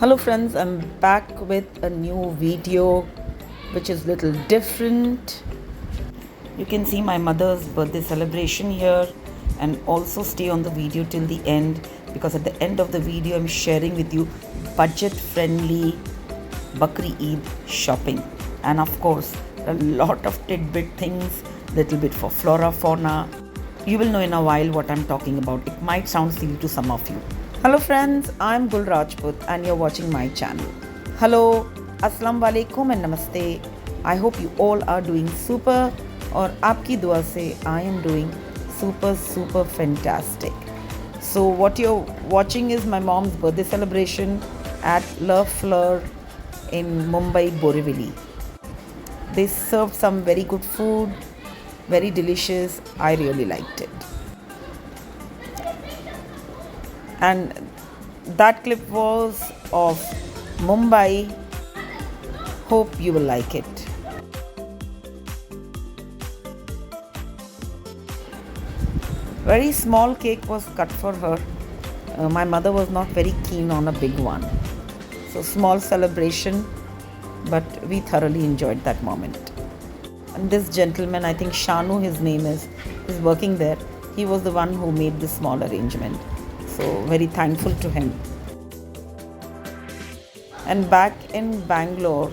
Hello friends, I'm back with a new video which is little different. You can see my mother's birthday celebration here and also stay on the video till the end, because at the end of the video I'm sharing with you budget friendly Bakri Eid shopping, and of course a lot of tidbit things, little bit for Flora Fauna. You will know in a while what I'm talking about. It might sound silly to some of you. Hello friends, I'm Gul Rajput and you're watching my channel. Hello, Assalamu alaikum and Namaste. I hope you all are doing super, और आपकी दुआ से I am doing super fantastic. So what you're watching is my mom's birthday celebration at FLAVOUR in Mumbai, Borivali. They served some very good food, very delicious. I really liked it. And that clip was of Mumbai. Hope you will like it. Very small cake was cut for her. My mother was not very keen on a big one. So small celebration, but we thoroughly enjoyed that moment. And this gentleman, I think Shanu his name is working there. He was the one who made this small arrangement. So very thankful to him. And back in Bangalore,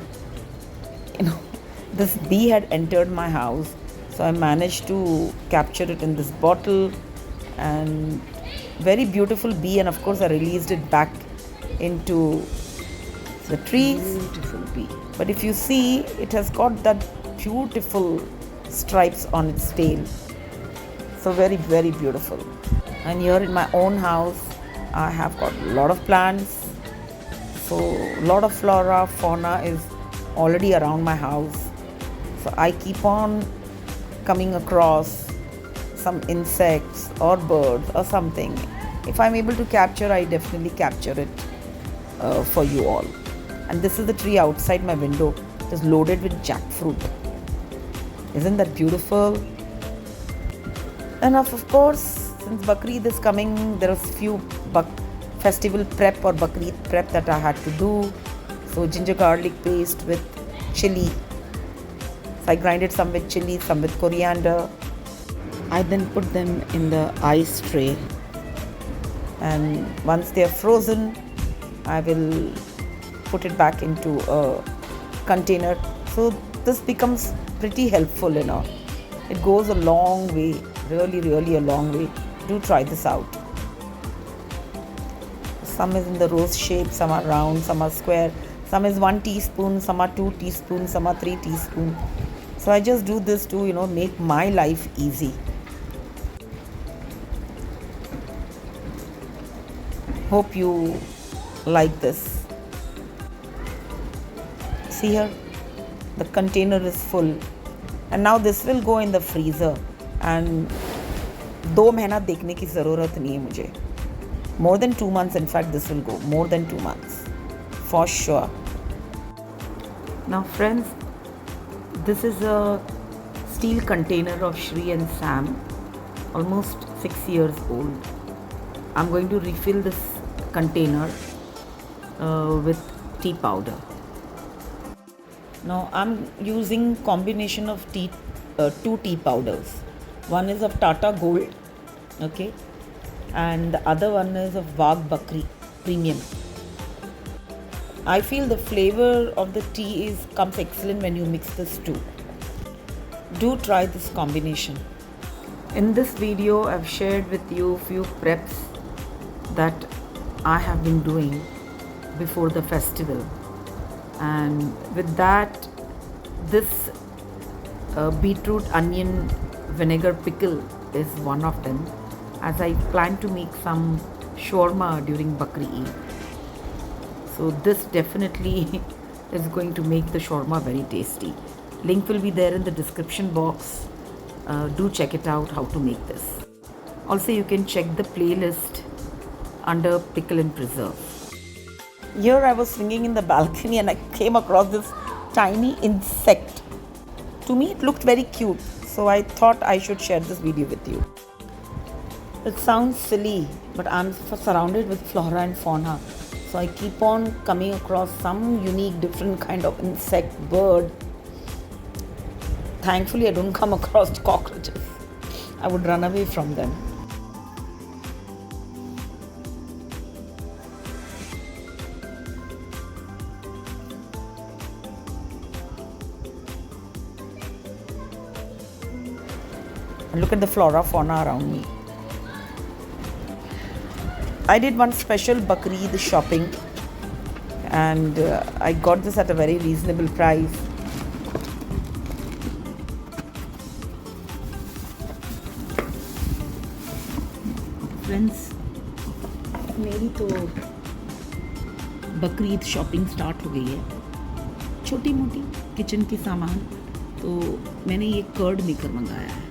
this bee had entered my house. So I managed to capture it in this bottle, and very beautiful bee, and of course I released it back into the trees. Beautiful bee. But if you see, it has got that beautiful stripes on its tail. So very beautiful. And here in my own house, I have got a lot of plants. So a lot of flora, fauna is already around my house. So I keep on coming across some insects or birds or something. If I'm able to capture, I definitely capture it for you all. And this is the tree outside my window. It is loaded with jackfruit. Isn't that beautiful? And of course, since Bakri Eid is coming, there was few festival prep or Bakri Eid prep that I had to do. So ginger garlic paste with chili. So I grinded some with chili, some with coriander. I then put them in the ice tray, and once they are frozen, I will put it back into a container. So this becomes pretty helpful, It goes a long way, really a long way. Do try this out. Some is in the rose shape, some are round, some are square, some is 1 teaspoon, some are 2 teaspoons, some are 3 teaspoons. So I just do this to, make my life easy. Hope you like this. See here, the container is full, and now this will go in the freezer, and 2 महीना देखने की ज़रूरत नहीं है मुझे. More than 2 months, in fact, this will go more than 2 months for sure. Now friends, this is a steel container of Shri and Sam, almost 6 years old. I'm going to refill this container with tea powder. Now I'm using combination of 2 tea powders. One is of Tata Gold, okay, and the other one is of Wagh Bakri Premium. I feel the flavor of the tea comes excellent when you mix this two. Do try this combination. In this video, I've shared with you few preps that I have been doing before the festival, and with that, this beetroot onion vinegar pickle is one of them, as I plan to make some shawarma during Bakri Eid. So this definitely is going to make the shawarma very tasty. Link will be there in the description box. Do check it out how to make this. Also, you can check the playlist under pickle and preserve. Here I was swinging in the balcony and I came across this tiny insect. To me it looked very cute, so I thought I should share this video with you. It sounds silly, but I'm surrounded with flora and fauna. So I keep on coming across some unique, different kind of insect, bird. Thankfully, I don't come across cockroaches. I would run away from them. And look at the flora fauna around me. I did one special Bakri Eid shopping, and I got this at a very reasonable price. Friends, मेरी तो बकरी Eid shopping start हो गई है, छोटी मोटी kitchen के सामान। तो मैंने ये कर्ड मेकर मंगाया है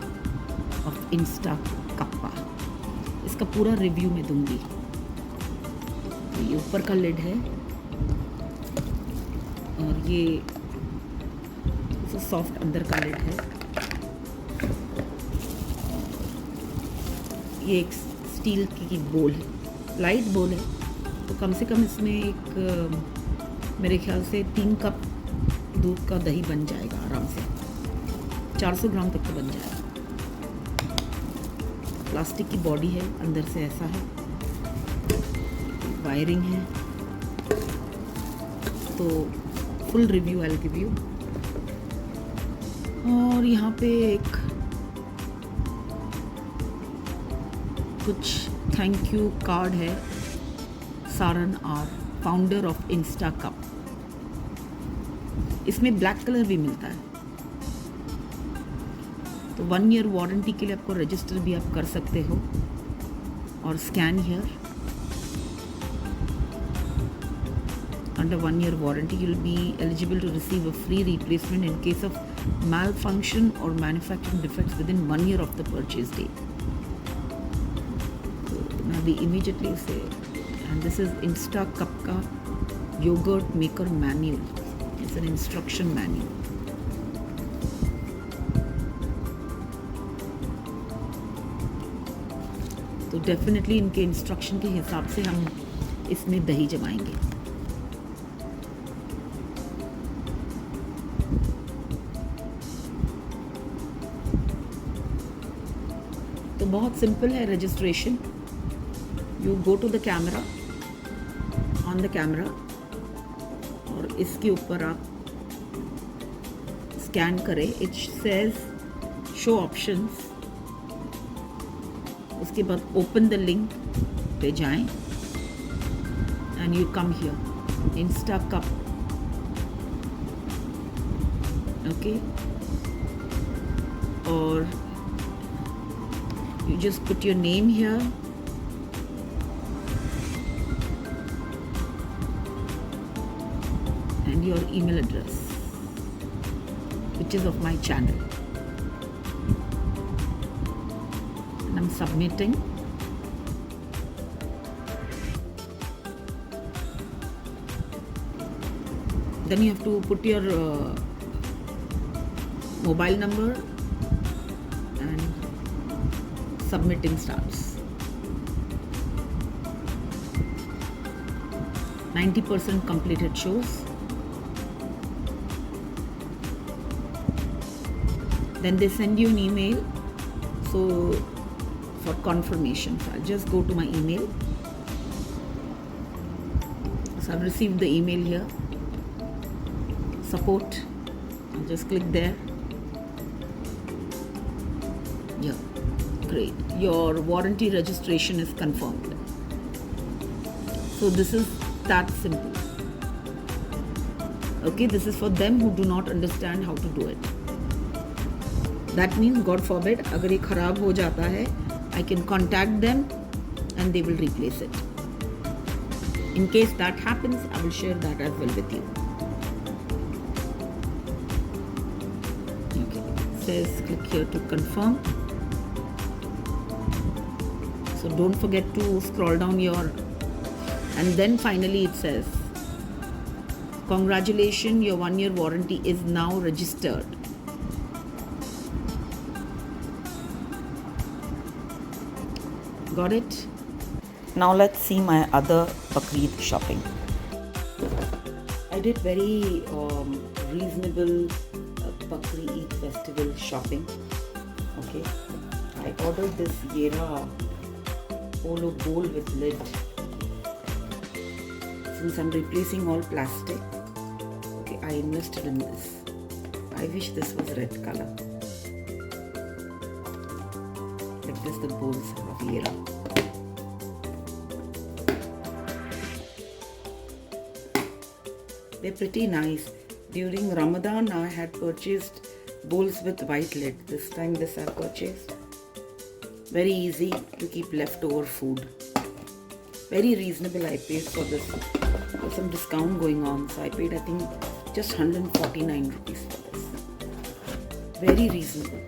ऑफ इंस्टाकप्पा। इसका पूरा रिव्यू मैं दूंगी। तो ये ऊपर का लिड है और ये सॉफ्ट अंदर का लिड है। ये एक स्टील की बोल है, लाइट बोल है। तो कम से कम इसमें एक मेरे ख्याल से 3 कप दूध का दही बन जाएगा आराम से। 400 ग्राम तक तो बन जाएगा। प्लास्टिक की बॉडी है, अंदर से ऐसा है, वायरिंग है। तो full review I will give you. और यहाँ पे एक कुछ थैंक यू कार्ड है, सारन आर, फाउंडर ऑफ इंस्टाकप। इसमें ब्लैक कलर भी मिलता है। तो 1 ईयर वारंटी के लिए आपको रजिस्टर भी आप कर सकते हो। और scan here, under 1 year warranty you will be eligible to receive a free replacement in case of malfunction or manufacturing defects within 1 year of the purchase date. So now we immediately say, and this is Instacuppa Curd Maker manual. It's an instruction manual. तो definitely इनके instruction के हिसाब से हम इसमें दही जमाएंगे। तो बहुत सिंपल है registration. You go to the camera, on the camera, और इसके ऊपर आप स्कैन करें। It says show options. उसके बाद ओपन द लिंक पे जाएं and you come here Instacup. Okay, और you just put your name here, and your email address, which is of my channel, and I'm submitting. Then you have to put your mobile number and submitting starts. 90% completed shows. Then they send you an email so for confirmation. So I'll just go to my email. So I've received the email here. Support. I'll just click there. Yeah. Great. Your warranty registration is confirmed. So this is that simple. Okay, this is for them who do not understand how to do it. That means, God forbid, अगर ये खराब हो जाता है, I can contact them and they will replace it. In case that happens, I will share that as well with you. Okay. It says click here to confirm. So don't forget to scroll down your, and then finally it says, congratulations, your 1 year warranty is now registered. Got it? Now let's see my other Bakri Eid shopping. I did very reasonable Bakri Eid festival shopping. Okay, I ordered this Yera polo bowl with lid. Since I'm replacing all plastic, okay, I invested in this. I wish this was red color. Like this, the bowls of Yera. They're pretty nice. During Ramadan, I had purchased bowls with white lid. This time this I purchased. Very easy to keep leftover food. Very reasonable I paid for this. There's some discount going on. So I paid, I think, just 149 rupees for this. Very reasonable.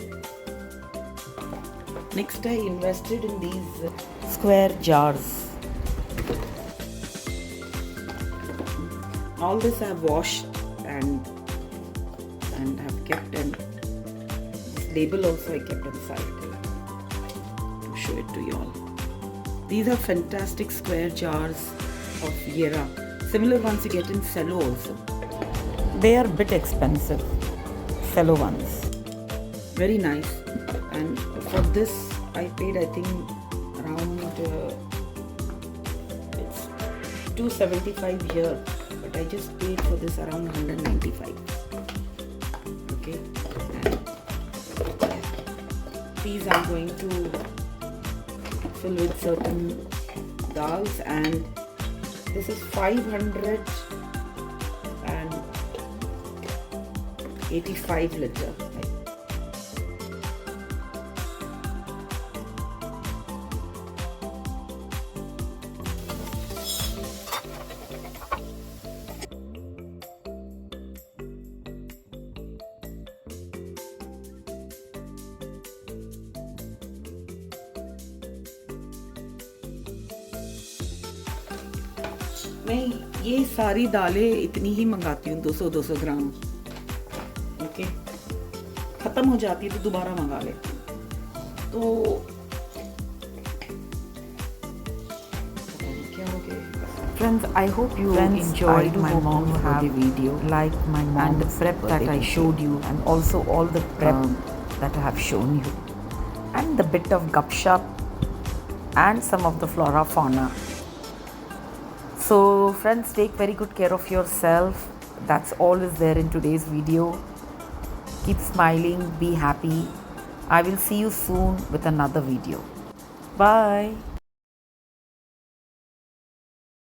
Next I invested in these square jars. All this I've washed and have kept, and this label also I kept inside to show it to you all. These are fantastic square jars of Yera. Similar ones you get in cello also. They are a bit expensive, cello ones. Very nice. And for this I paid, I think, around it's 275 here. But I just paid for this around 195. Okay, and these I'm going to fill with certain dals, and this is 585 liter. मैं ये सारी दालें इतनी ही मंगाती हूँ, 200-200 ग्राम. Okay, ख़त्म हो जाती है तो दोबारा मंगा लेती हूँ. तो क्या हो गया? Friends, I hope you enjoyed my mom's birthday video, like my mom and the prep that I showed you, and also all the prep that I have shown you, and the bit of Gapshup and some of the Flora Fauna. So friends, take very good care of yourself. That's all is there in today's video. Keep smiling, be happy. I will see you soon with another video. Bye.